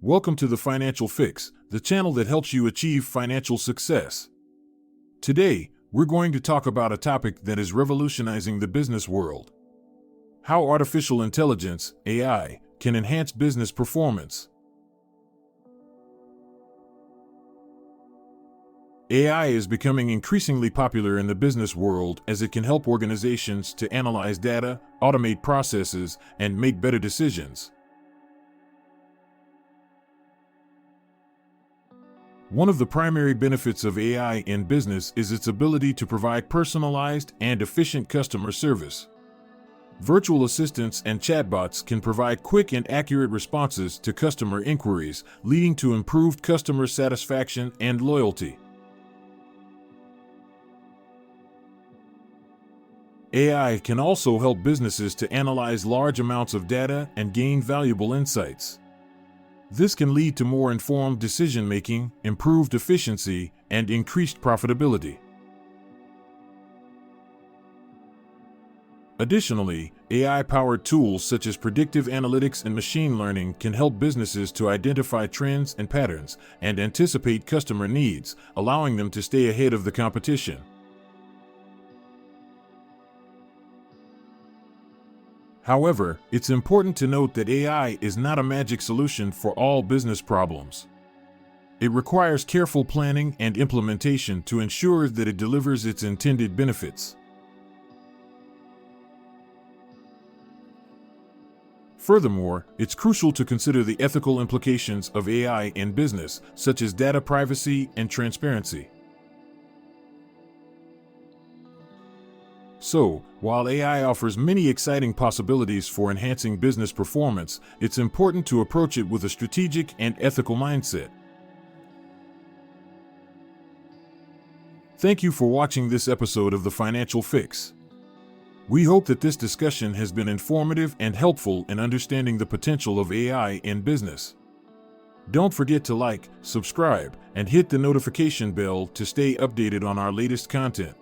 Welcome to the Financial Fix, the channel that helps you achieve financial success. Today, we're going to talk about a topic that is revolutionizing the business world: how artificial intelligence, AI, can enhance business performance. AI is becoming increasingly popular in the business world as it can help organizations to analyze data, automate processes, and make better decisions. One of the primary benefits of AI in business is its ability to provide personalized and efficient customer service. Virtual assistants and chatbots can provide quick and accurate responses to customer inquiries, leading to improved customer satisfaction and loyalty. AI can also help businesses to analyze large amounts of data and gain valuable insights. This can lead to more informed decision-making, improved efficiency, and increased profitability. Additionally, AI-powered tools such as predictive analytics and machine learning can help businesses to identify trends and patterns and anticipate customer needs, allowing them to stay ahead of the competition. However, it's important to note that AI is not a magic solution for all business problems. It requires careful planning and implementation to ensure that it delivers its intended benefits. Furthermore, it's crucial to consider the ethical implications of AI in business, such as data privacy and transparency. So, while AI offers many exciting possibilities for enhancing business performance, it's important to approach it with a strategic and ethical mindset. Thank you for watching this episode of The Financial Fix. We hope that this discussion has been informative and helpful in understanding the potential of AI in business. Don't forget to like, subscribe, and hit the notification bell to stay updated on our latest content.